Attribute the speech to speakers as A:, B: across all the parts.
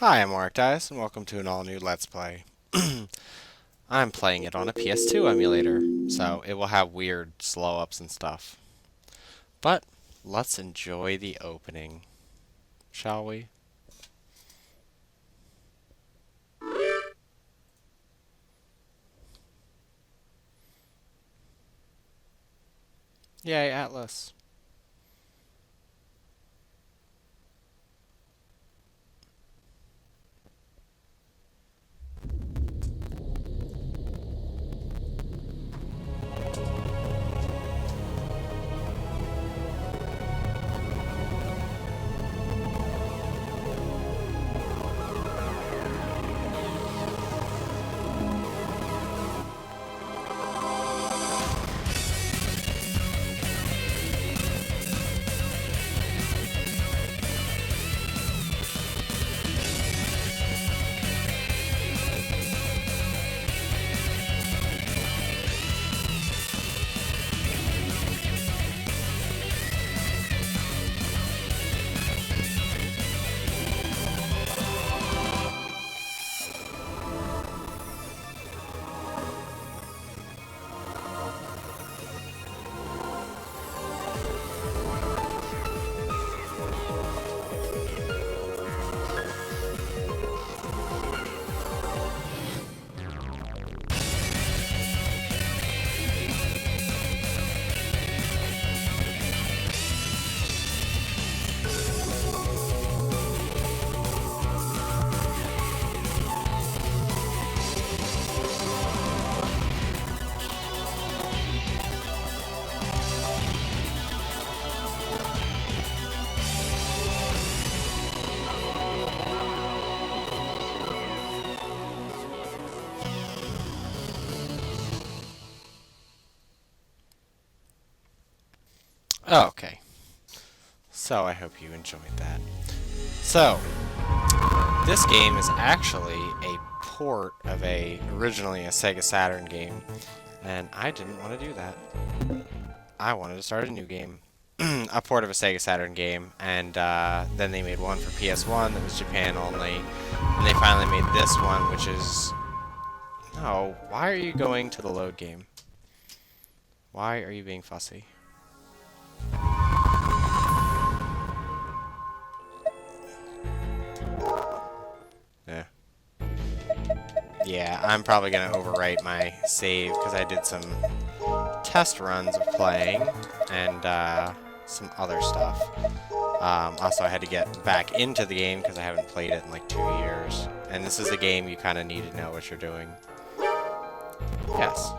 A: Hi, I'm Arctis, and welcome to an all-new Let's Play. I'm playing it on a PS2 emulator, so it will have weird slow-ups and stuff. But let's enjoy the opening, shall we? Yay, Atlas. Okay, so I hope you enjoyed that. So, this game is actually a port of originally a Sega Saturn game, and I didn't want to do that. I wanted to start a new game. A port of a Sega Saturn game, and then they made one for PS1 that was Japan only, and they finally made this one, which is... No, why are you going to the load game? Why are you being fussy? Yeah. Yeah, I'm probably going to overwrite my save, because I did some test runs of playing, and some other stuff. Also, I had to get back into the game because I haven't played it in like 2 years. And this is a game you kind of need to know what you're doing. Yes.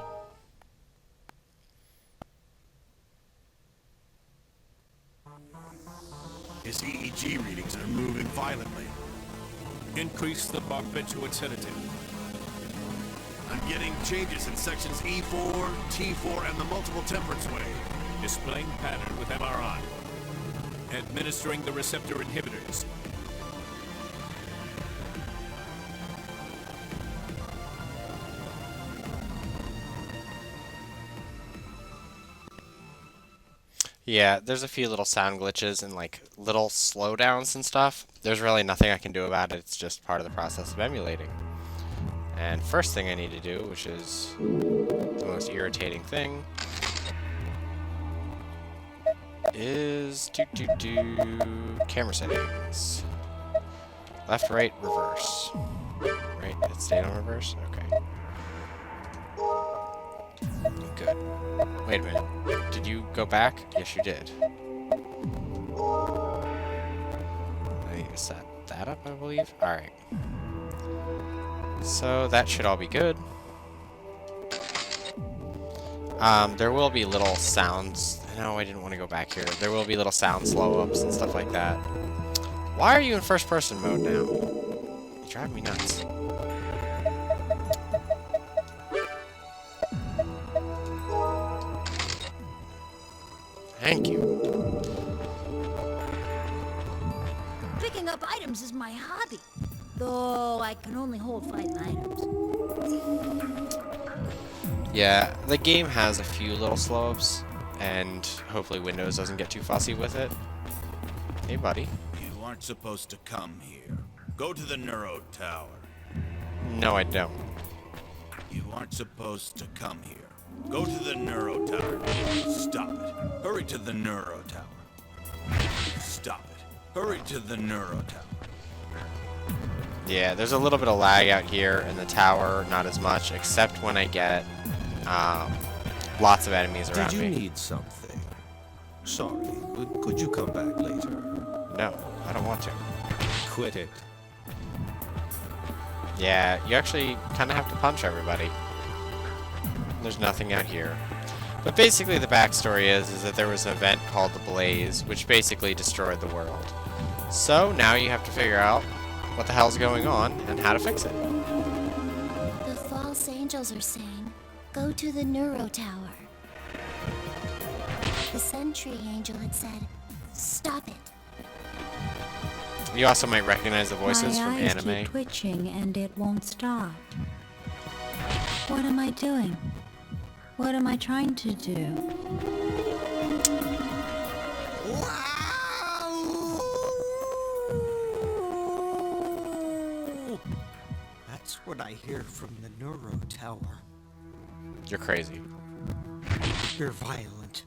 B: His EEG readings are moving violently.
C: Increase the barbiturate sedative.
B: I'm getting changes in sections E4, T4, and the multiple temperance way.
C: Displaying pattern with MRI. Administering the receptor inhibitors.
A: Yeah, there's a few little sound glitches and like little slowdowns and stuff. There's really nothing I can do about it. It's just part of the process of emulating. And first thing I need to do, which is the most irritating thing, is camera settings. Left, right, reverse. Right, it stayed on reverse? Okay. Good. Wait a minute. Did you go back? Yes, you did. I need to set that up, I believe. Alright. So that should all be good. There will be little sounds. No, I didn't want to go back here. There will be little sound slow-ups and stuff like that. Why are you in first-person mode now? You drive me nuts. Thank you.
D: Picking up items is my hobby, though I can only hold 5 items.
A: Yeah, the game has a few little slow-ups, and hopefully Windows doesn't get too fussy with it. Hey, buddy.
B: You aren't supposed to come here. Go to the Neuro Tower.
A: No, I don't.
B: You aren't supposed to come here. Go to the Neuro Tower. Stop it. Hurry to the Neuro Tower. Stop it. Hurry to the Neuro Tower.
A: Yeah, there's a little bit of lag out here in the tower, not as much, except when I get lots of enemies around
E: Did you
A: me.
E: need something? Sorry, but could you come back later?
A: No, I don't want to.
E: Quit it.
A: Yeah, you actually kind of have to punch everybody. There's nothing out here. But basically the backstory is that there was an event called the Blaze, which basically destroyed the world. So now you have to figure out what the hell's going on and how to fix it.
F: The false angels are saying, go to the Neuro Tower. The sentry angel had said, stop it.
A: You also might recognize the voices
D: My
A: from
D: eyes
A: anime.
D: keep twitching and it won't stop. What am I doing? What am I trying to do?
E: That's what I hear from the Neuro Tower.
A: You're crazy.
E: You're violent.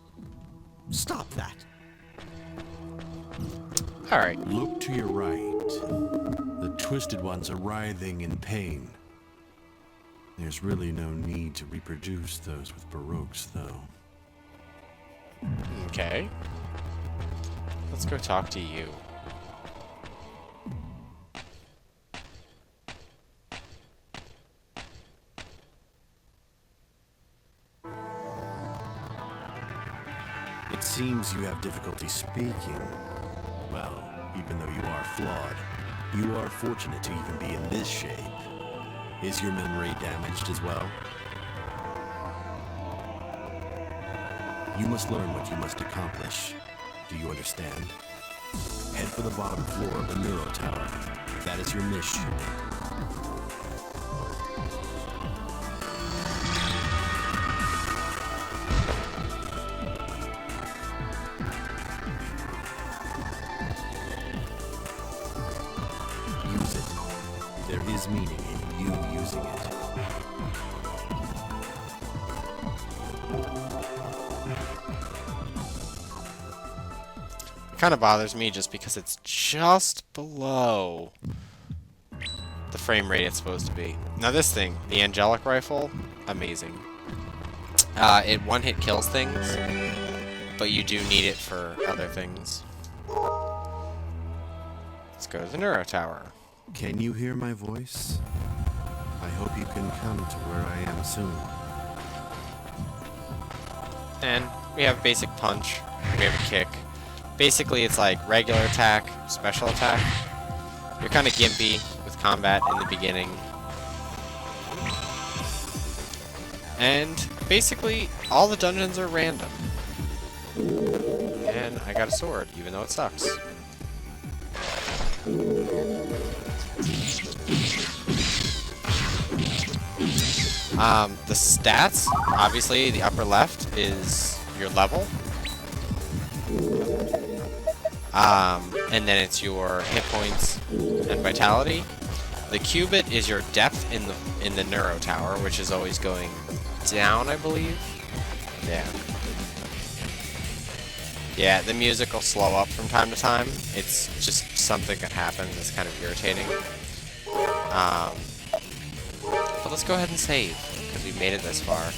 E: Stop that.
A: Alright.
G: Look to your right. The twisted ones are writhing in pain. There's really no need to reproduce those with Baroques, though.
A: Okay. Let's go talk to you.
G: It seems you have difficulty speaking. Well, even though you are flawed, you are fortunate to even be in this shape. Is your memory damaged as well? You must learn what you must accomplish. Do you understand? Head for the bottom floor of the Neuro Tower. That is your mission. Use it. There is meaning in you using it.
A: It kind of bothers me just because it's just below the frame rate it's supposed to be. Now this thing, the Angelic Rifle, amazing. It one-hit kills things, but you do need it for other things. Let's go to the Neuro Tower.
G: Can you hear my voice? I hope you can come to where I am soon.
A: And we have basic punch, we have a kick. Basically it's like regular attack, special attack. You're kind of gimpy with combat in the beginning. And basically all the dungeons are random. And I got a sword, even though it sucks. The stats, obviously, the upper left is your level. And then it's your hit points and vitality. The cubit is your depth in the Neuro Tower, which is always going down, I believe. Yeah. Yeah, the music will slow up from time to time. It's just something that happens that's kind of irritating. But let's go ahead and save, because we made it this far.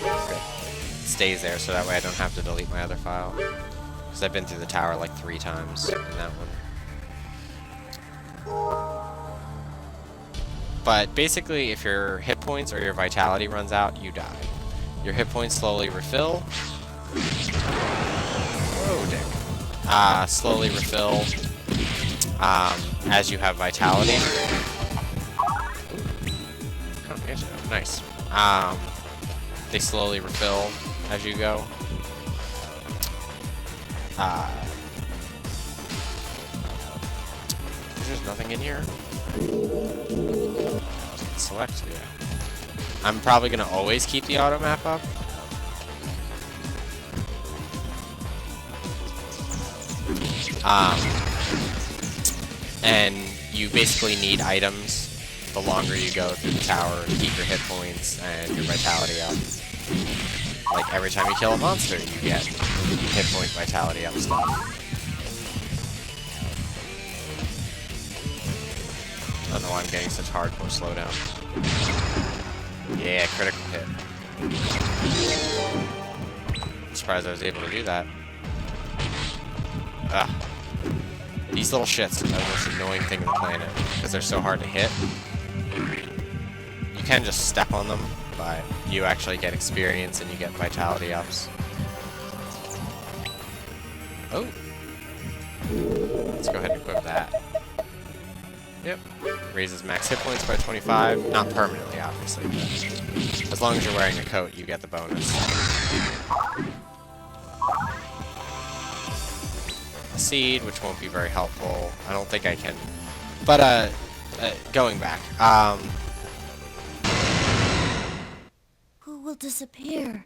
A: Okay. It stays there, so that way I don't have to delete my other file. Because I've been through the tower like 3 times in that one. But basically, if your hit points or your vitality runs out, you die. Your hit points slowly refill. Whoa, dick. Slowly refill as you have vitality. Oh, yes, nice. They slowly refill as you go. There's nothing in here. Select, yeah. I'm probably gonna always keep the auto map up. and you basically need items the longer you go through the tower to keep your hit points and your vitality up. Like every time you kill a monster, you get hit point vitality up stuff. I don't know why I'm getting such hardcore slowdown. Yeah, critical hit. I'm surprised I was able to do that. Ugh. These little shits are the most annoying thing on the planet because they're so hard to hit. You can just step on them, but you actually get experience and you get vitality ups. Oh. Let's go ahead and equip that. Yep. Raises max hit points by 25. Not permanently, obviously, but as long as you're wearing a coat, you get the bonus. A seed, which won't be very helpful. I don't think I can. But, going back.
F: Who will disappear?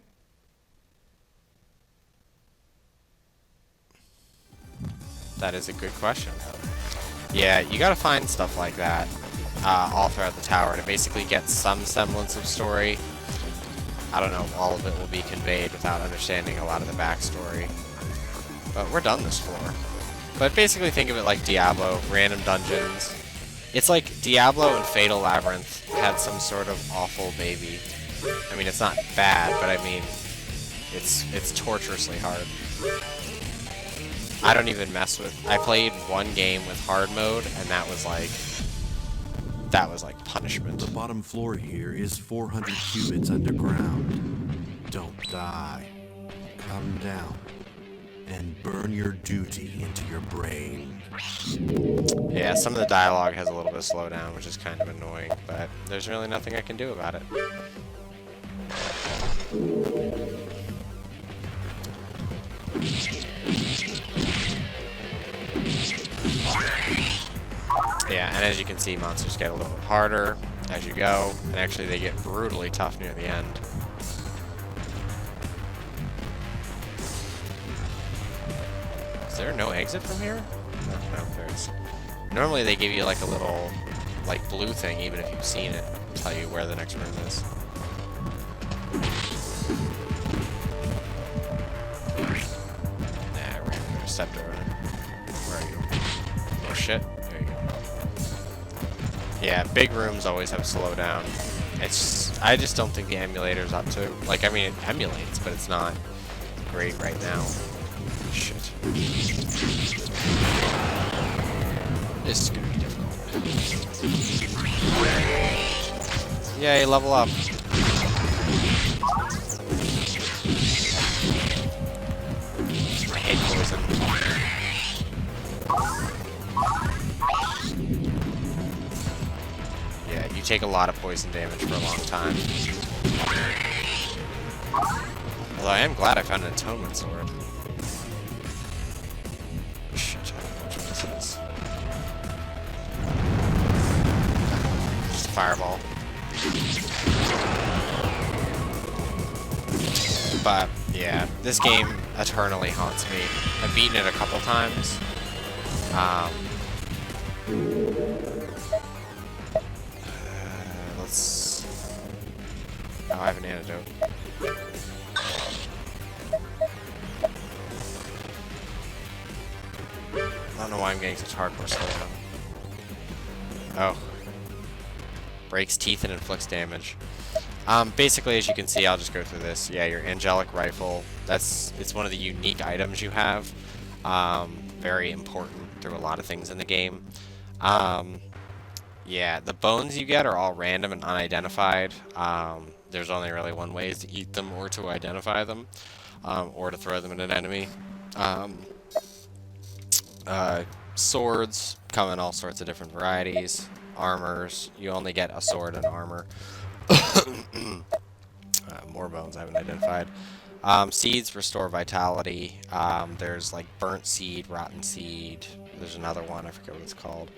A: That is a good question. Yeah, you gotta find stuff like that all throughout the tower to basically get some semblance of story. I don't know if all of it will be conveyed without understanding a lot of the backstory. But we're done this floor. But basically think of it like Diablo, random dungeons. It's like Diablo and Fatal Labyrinth had some sort of awful baby. I mean, it's not bad, but I mean, it's torturously hard. I don't even mess with... I played one game with hard mode, and that was like punishment.
G: The bottom floor here is 400 cubits underground. Don't die. Come down and burn your duty into your brain.
A: Yeah, some of the dialogue has a little bit of slowdown, which is kind of annoying, but there's really nothing I can do about it. Yeah, and as you can see, monsters get a little bit harder as you go, and actually they get brutally tough near the end. Is there no exit from here? No, there is. Normally they give you like a little, like, blue thing, even if you've seen it, to tell you where the next room is. Nah, I ran there, stepped over it. Where are you? Oh shit. There you go. Yeah, big rooms always have slowdown. I just don't think the emulator's up to... Like, I mean, it emulates, but it's not great right now. Shit. This is gonna be difficult. Yay, level up. I hate poison. Yeah, you take a lot of poison damage for a long time. Although I am glad I found an atonement sword. Shit, I don't know which one this is. Just a fireball. But, yeah, this game eternally haunts me. I've beaten it a couple times. Let's... Oh, I have an antidote. I don't know why I'm getting such hardcore slowdown. Oh. Breaks teeth and inflicts damage. Basically, as you can see, I'll just go through this. Yeah, your angelic rifle. It's one of the unique items you have. Very important through a lot of things in the game. Yeah, the bones you get are all random and unidentified. There's only really one way to eat them or to identify them, or to throw them at an enemy. Swords come in all sorts of different varieties. Armors, you only get a sword and armor. More bones I haven't identified. Seeds restore vitality. There's like burnt seed, rotten seed. There's another one, I forget what it's called.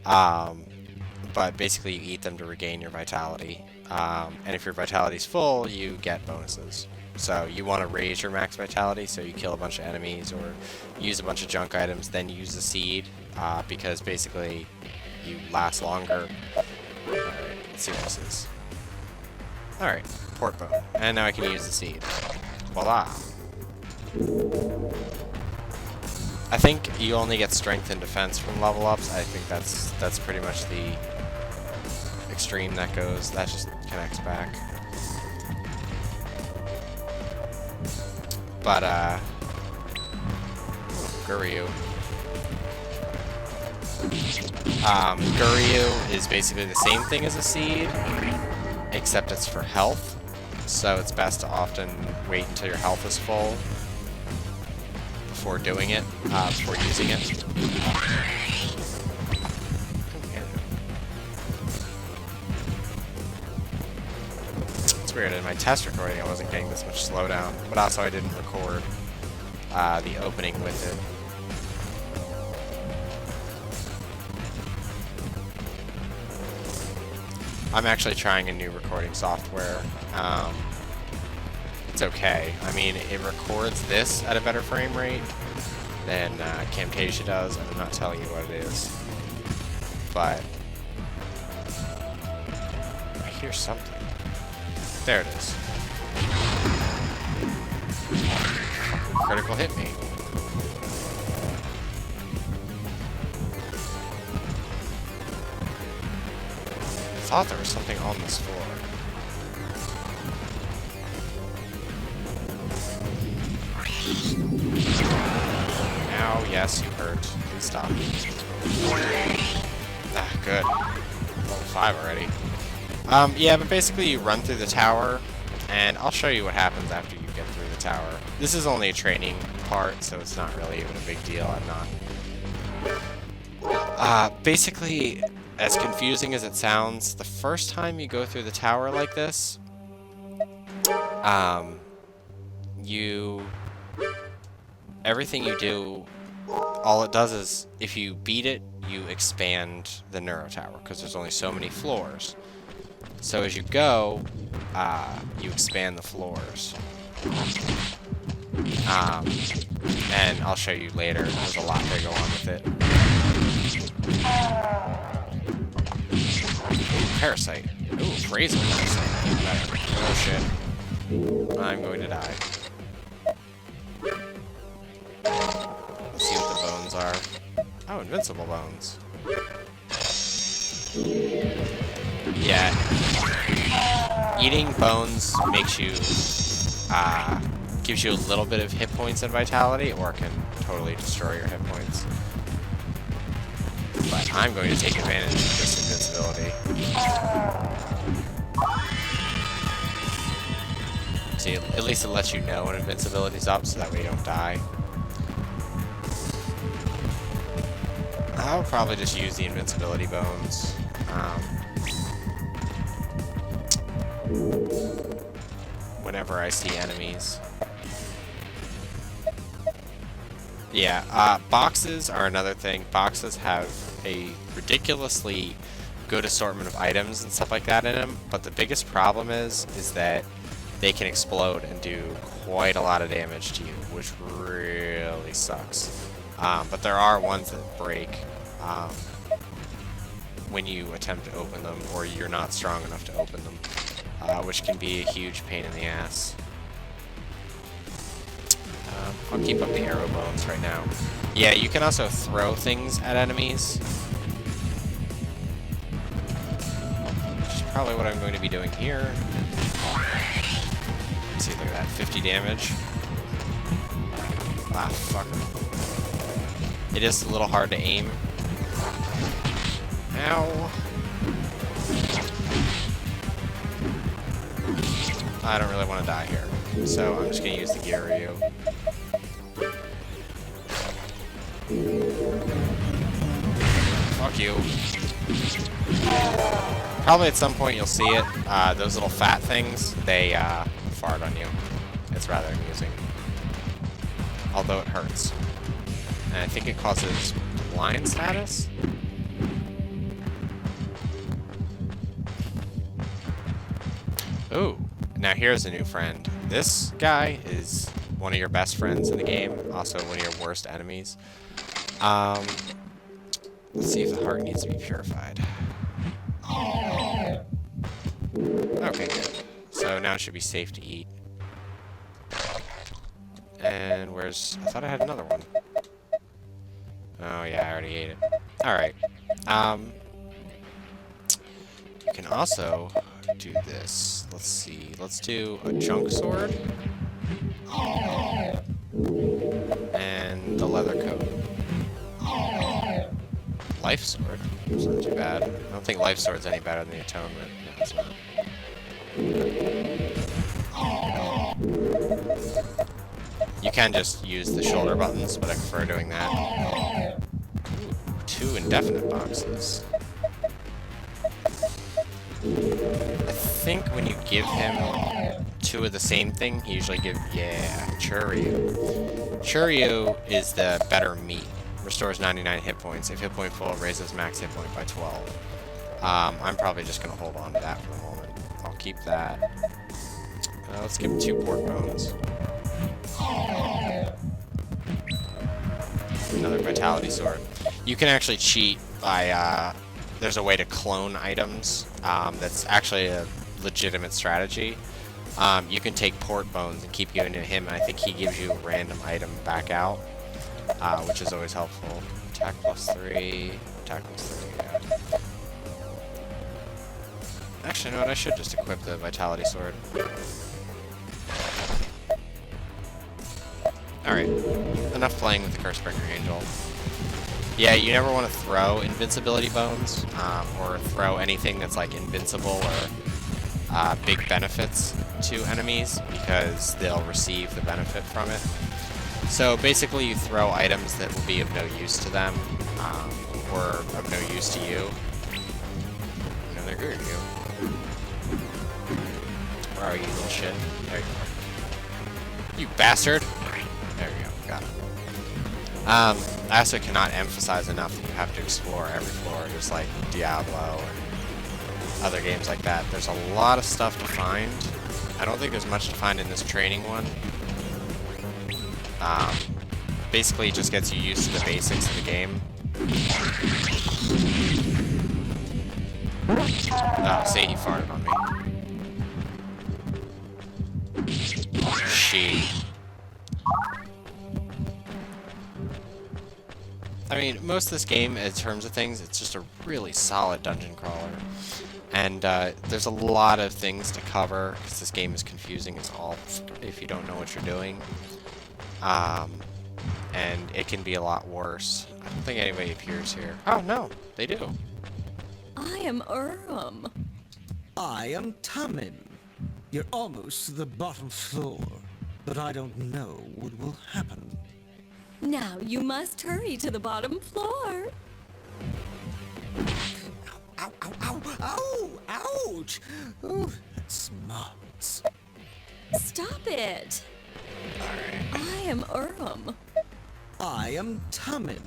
A: But basically you eat them to regain your vitality. And if your vitality's full, you get bonuses. So you want to raise your max vitality, so you kill a bunch of enemies or use a bunch of junk items, then use the seed because basically you last longer. Alright, let's see what this is. Alright, port bone. And now I can use the seed. Voila! I think you only get strength and defense from level ups. I think that's pretty much the extreme that goes. That just connects back. But Guryu. Guryu is basically the same thing as a seed, except it's for health. So it's best to often wait until your health is full before doing it, before using it. It's weird, in my test recording I wasn't getting this much slowdown, but also I didn't record the opening with it. I'm actually trying a new recording software. It's okay. I mean, it records this at a better frame rate than Camtasia does, and I'm not telling you what it is. But I hear something. There it is. Critical hit me. I thought there was something on this floor. Ow, yes, you hurt. Please stop. Ah, good. Level 5 already. Yeah, but basically you run through the tower, and I'll show you what happens after you get through the tower. This is only a training part, so it's not really even a big deal. Basically, as confusing as it sounds, the first time you go through the tower like this, everything you do, all it does is, if you beat it, you expand the Neuro Tower, because there's only so many floors. So as you go, you expand the floors. And I'll show you later, there's a lot to go on with it. Ooh, parasite. Ooh, razor parasite. Oh shit. I'm going to die. Let's see what the bones are. Oh, invincible bones. Yeah. Eating bones makes you, gives you a little bit of hit points and vitality, or can totally destroy your hit points. But I'm going to take advantage of this invincibility. See, at least it lets you know when invincibility's up, so that way you don't die. I'll probably just use the invincibility bones. Whenever I see enemies. Yeah, boxes are another thing. Boxes have a ridiculously good assortment of items and stuff like that in them, but the biggest problem is that they can explode and do quite a lot of damage to you, which really sucks. But there are ones that break when you attempt to open them, or you're not strong enough to open them, which can be a huge pain in the ass. I'll keep up the arrow bones right now. Yeah, you can also throw things at enemies, which is probably what I'm going to be doing here. Let's see, look at that, 50 damage. Ah, fucker. It is a little hard to aim. Ow. I don't really want to die here, so I'm just going to use the Gyoryu. Fuck you. Probably at some point you'll see it. Those little fat things, they fart on you. It's rather amusing. Although it hurts. And I think it causes blind status? Ooh, now here's a new friend. This guy is one of your best friends in the game, also one of your worst enemies. Let's see if the heart needs to be purified. Okay, good. So now it should be safe to eat. And where's... I thought I had another one. Oh yeah, I already ate it. Alright. You can also do this. Let's see. Let's do a junk sword. And the leather coat. Life sword. It's not too bad. I don't think life sword's any better than the atonement. No, it's not. You can just use the shoulder buttons, but I prefer doing that. Ooh, 2 indefinite boxes. I think when you give him 2 of the same thing, he usually gives... Yeah, Churyu. Churyu is the better meat. Restores 99 hit points. If hit point full, raises max hit point by 12. I'm probably just going to hold on to that for the moment. I'll keep that. Let's give him 2 pork bones. Another vitality sword. You can actually cheat by, there's a way to clone items, that's actually a legitimate strategy. You can take port bones and keep giving to him, and I think he gives you a random item back out, which is always helpful. Attack +3, attack +3, yeah. Actually, you know what, I should just equip the vitality sword. Alright, enough playing with the Cursebringer Angel. Yeah, you never want to throw invincibility bones, or throw anything that's like invincible or big benefits to enemies, because they'll receive the benefit from it. So basically you throw items that will be of no use to them, or of no use to you. No, they're good to you. Where are you, little shit? There you are. You bastard! There you go, got it. I also cannot emphasize enough that you have to explore every floor, just like Diablo and other games like that. There's a lot of stuff to find. I don't think there's much to find in this training one. Basically, it just gets you used to the basics of the game. Oh, say he farted on me. She. I mean, most of this game, in terms of things, it's just a really solid dungeon crawler. And there's a lot of things to cover, because this game is confusing as all if you don't know what you're doing. And it can be a lot worse. I don't think anybody appears here. Oh, no, they do.
H: I am Urim.
E: I am Tamim. You're almost to the bottom floor, but I don't know what will happen.
H: Now you must hurry to the bottom floor.
E: Ow, ow, ow, ow, ouch! Oh, that smarts.
H: Stop it.
A: Alright.
H: I am Urim.
E: I am Tamim.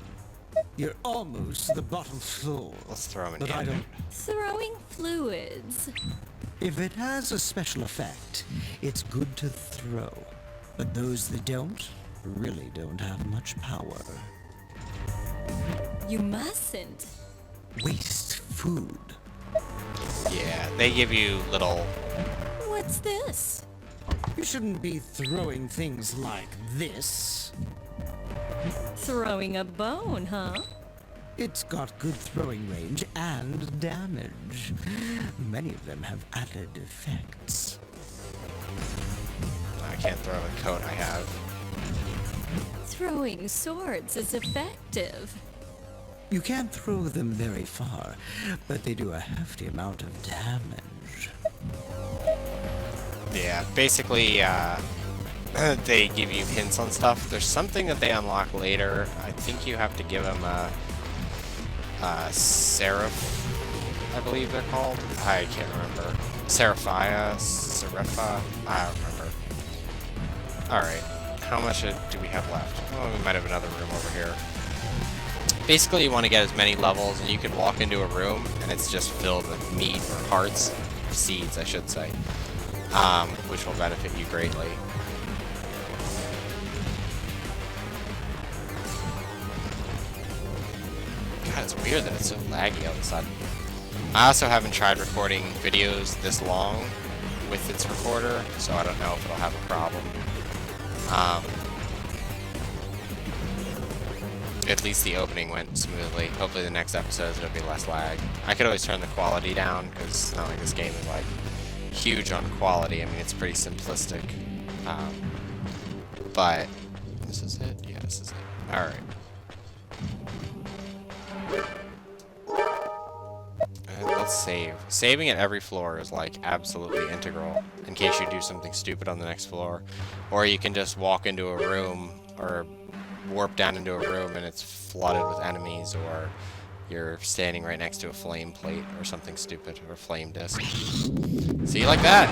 E: You're almost to the bottom floor.
A: Let's throw him in
E: but
A: the
E: I
A: end.
E: don't.
H: Throwing fluids.
E: If it has a special effect, it's good to throw. But those that don't really don't have much power.
H: You mustn't.
E: Waste food.
A: Yeah, they give you little...
H: What's this?
E: You shouldn't be throwing things like this.
H: Throwing a bone, huh?
E: It's got good throwing range and damage. Many of them have added effects.
A: I can't throw the coat I have.
H: Throwing swords is effective.
E: You can't throw them very far, but they do a hefty amount of damage.
A: Yeah, basically, they give you hints on stuff. There's something that they unlock later. I think you have to give them a Seraph, I believe they're called. I can't remember. Seraphia? Serapha? I don't remember. Alright, how much do we have left? Oh, we might have another room over here. Basically, you want to get as many levels, and you can walk into a room, and it's just filled with meat, or hearts, seeds, I should say, which will benefit you greatly. God, it's weird that it's so laggy all of a sudden. I also haven't tried recording videos this long with its recorder, so I don't know if it'll have a problem. At least the opening went smoothly. Hopefully the next episodes it'll be less lag. I could always turn the quality down, because it's not like this game is like huge on quality. I mean, it's pretty simplistic. But this is it? Yeah, this is it. Alright. Let's save. Saving at every floor is like absolutely integral in case you do something stupid on the next floor. Or you can just walk into a room or warp down into a room and it's flooded with enemies, or you're standing right next to a flame plate or something stupid, or flame disc. See, like that!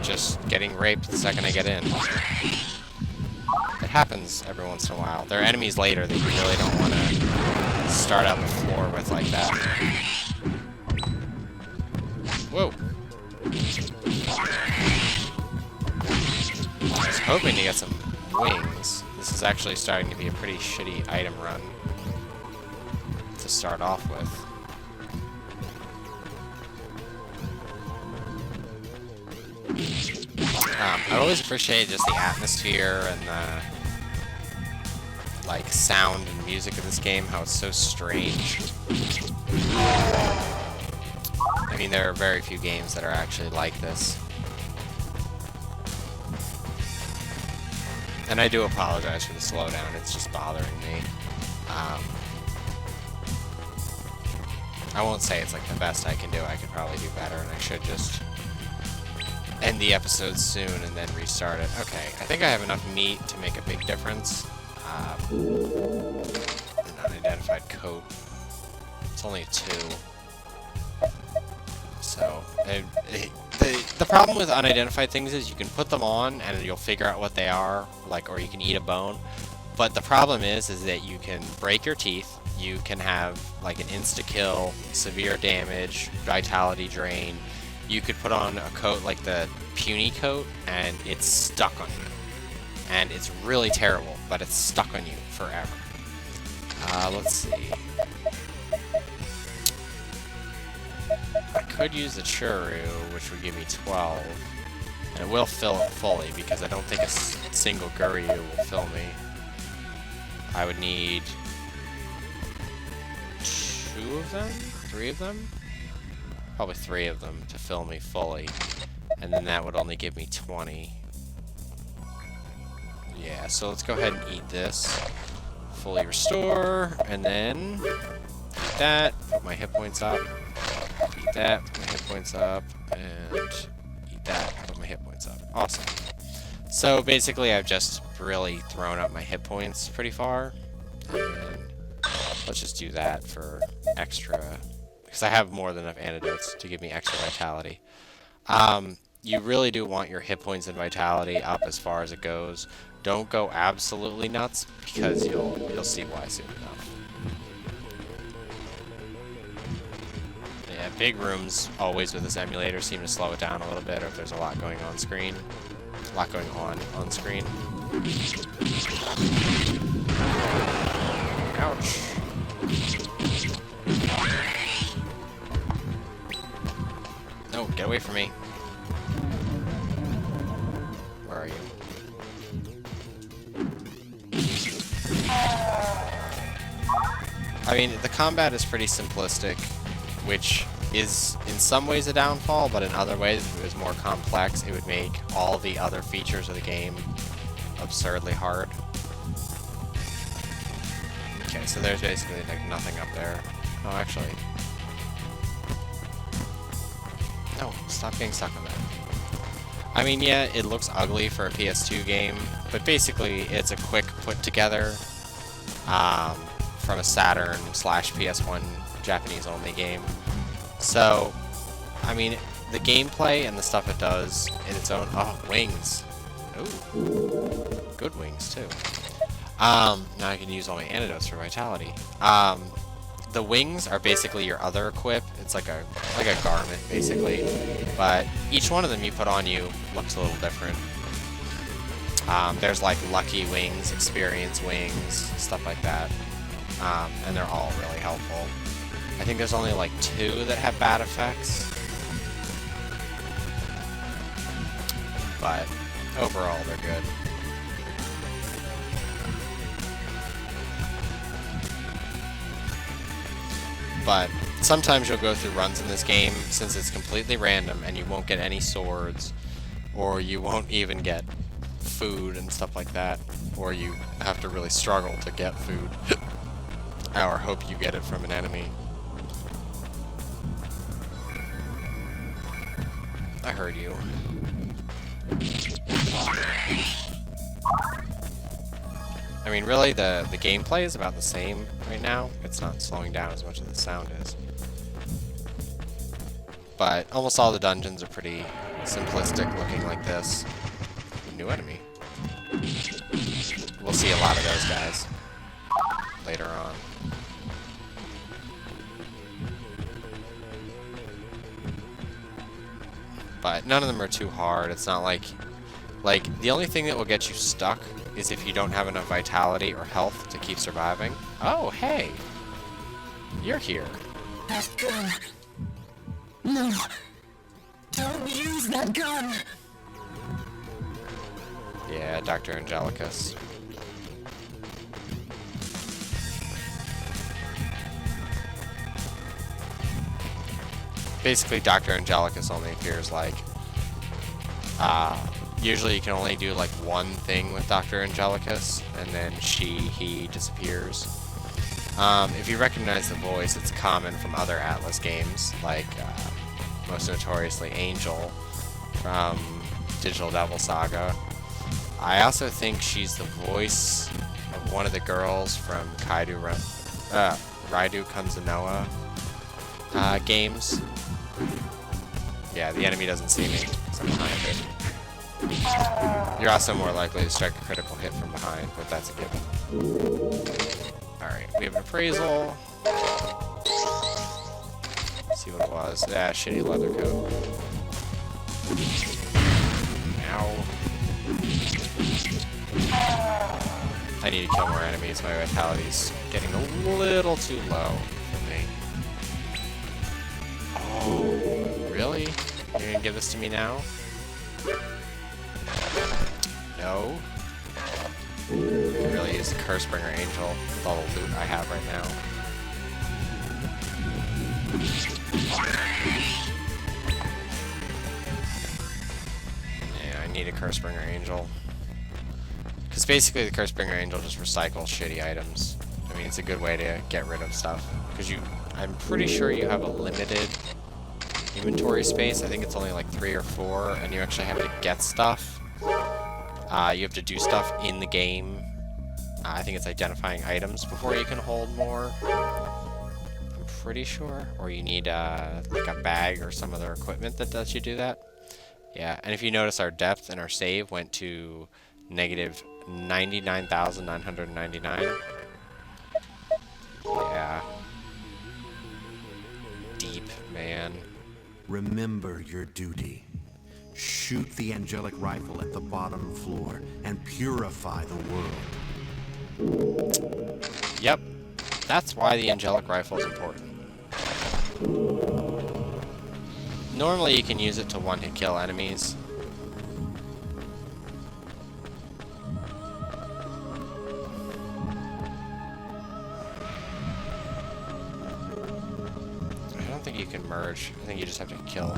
A: Just getting raped the second I get in. It happens every once in a while. There are enemies later that you really don't want to start out the floor with like that. Whoa! I was hoping to get some wings. This is actually starting to be a pretty shitty item run to start off with. I always appreciate just the atmosphere and the like sound and music of this game, how it's so strange. I mean, there are very few games that are actually like this. And I do apologize for the slowdown, it's just bothering me. I won't say it's like the best I can do, I could probably do better, and I should just end the episode soon and then restart it. Okay, I think I have enough meat to make a big difference. An unidentified coat. It's only a 2. So, the problem with unidentified things is you can put them on and you'll figure out what they are, like, or you can eat a bone. But the problem is that you can break your teeth, you can have like an insta-kill, severe damage, vitality drain. You could put on a coat like the puny coat and it's stuck on you. And it's really terrible, but it's stuck on you forever. Let's see. I could use the Churu, which would give me 12. And it will fill it fully, because I don't think a single Guryu will fill me. I would need 2 of them? 3 of them? Probably 3 of them to fill me fully. And then that would only give me 20. Yeah, so let's go ahead and eat this. Fully restore, and then eat that, put my hit points up. Eat that, put my hit points up, and eat that, put my hit points up. Awesome. So basically I've just really thrown up my hit points pretty far. And let's just do that for extra, because I have more than enough antidotes to give me extra vitality. You really do want your hit points and vitality up as far as it goes. Don't go absolutely nuts, because you'll see why soon enough. Yeah, big rooms always with this emulator seem to slow it down a little bit, or if there's a lot going on screen. A lot going on screen. Ouch. No, get away from me. Where are you? I mean, the combat is pretty simplistic, which is in some ways a downfall, but in other ways, if it was more complex, it would make all the other features of the game absurdly hard. Okay, so there's basically like nothing up there. Oh, actually. No, stop getting stuck on that. I mean, yeah, it looks ugly for a PS2 game, but basically it's a quick put together from a Saturn/PS1 Japanese-only game. So, I mean, the gameplay and the stuff it does in its own... Oh, wings. Ooh. Good wings, too. Now I can use all my antidotes for vitality. The wings are basically your other equip. It's like a garment, basically. But each one of them you put on you looks a little different. There's like lucky wings, experience wings, stuff like that. And they're all really helpful. I think there's only like 2 that have bad effects. But overall, they're good. But sometimes you'll go through runs in this game, since it's completely random, and you won't get any swords, or you won't even get food and stuff like that, or you have to really struggle to get food, or hope you get it from an enemy. I heard you. I mean, really, the gameplay is about the same right now. It's not slowing down as much as the sound is. But almost all the dungeons are pretty simplistic, looking like this. New enemy. We'll see a lot of those guys later on. But none of them are too hard. It's not like the only thing that will get you stuck is if you don't have enough vitality or health to keep surviving. Oh, hey! You're here.
E: That gun. No. Don't use that gun.
A: Yeah, Dr. Angelicus. Basically, Dr. Angelicus only appears like... usually you can only do like one thing with Dr. Angelicus, and then he disappears. If you recognize the voice, it's common from other Atlas games, like most notoriously Angel from Digital Devil Saga. I also think she's the voice of one of the girls from Raidu Kanzanoa games. Yeah, the enemy doesn't see me because I'm behind it. You're also more likely to strike a critical hit from behind, but that's a given. Alright, we have an appraisal. Let's see what it was. Ah, shitty leather coat. Ow. I need to kill more enemies. My vitality's getting a little too low for me. Oh, really? You're gonna give this to me now? No. I can really use the Cursebringer Angel with all the loot I have right now. Yeah, I need a Cursebringer Angel. Because basically the Cursebringer Angel just recycles shitty items. I mean, it's a good way to get rid of stuff. Because I'm pretty sure you have a limited inventory space. I think it's only like 3 or 4, and you actually have to get stuff. You have to do stuff in the game. I think it's identifying items before you can hold more. I'm pretty sure. Or you need like a bag or some other equipment that lets you do that. Yeah, and if you notice, our depth and our save went to negative 99,999. Yeah. Deep, man.
G: Remember your duty. Shoot the angelic rifle at the bottom floor and purify the world.
A: Yep. That's why the angelic rifle is important. Normally you can use it to one-hit kill enemies. I don't think you can merge. I think you just have to kill.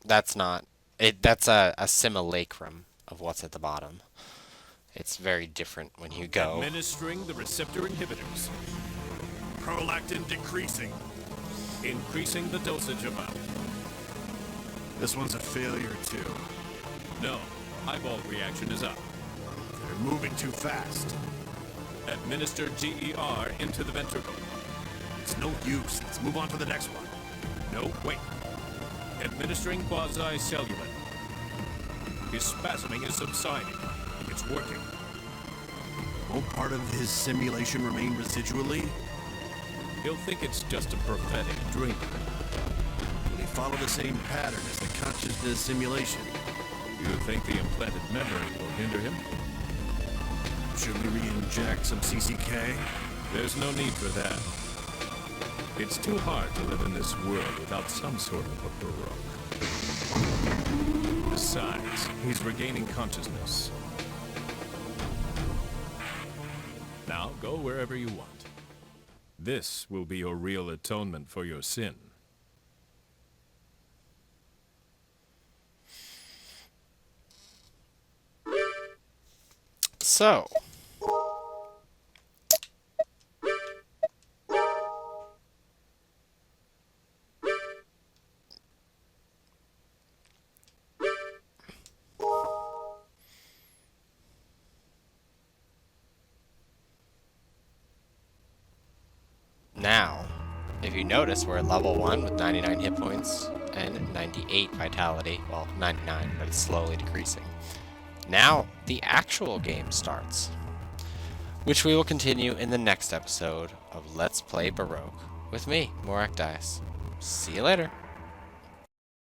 A: That's not... That's a simulacrum of what's at the bottom. It's very different when you go.
C: Administering the receptor inhibitors.
B: Prolactin decreasing.
C: Increasing the dosage amount.
G: This one's a failure, too.
C: No, eyeball reaction is up.
B: They're moving too fast.
C: Administer GER into the ventricle.
B: It's no use. Let's move on to the next one.
C: No, wait. Administering quasi-cellular. His spasming is subsiding. It's working.
G: Won't part of his simulation remain residually?
C: He'll think it's just a prophetic dream.
G: Will he follow the same pattern as the consciousness simulation?
C: You think the implanted memory will hinder him?
G: Should we re-inject some CCK?
C: There's no need for that. It's too hard to live in this world without some sort of a Baroque. Besides, he's regaining consciousness. Now go wherever you want. This will be your real atonement for your sin.
A: So, now, if you notice, we're at level 1 with 99 hit points and 98 vitality. Well, 99, but it's slowly decreasing. Now, the actual game starts, which we will continue in the next episode of Let's Play Baroque with me, Morak Dice. See you later.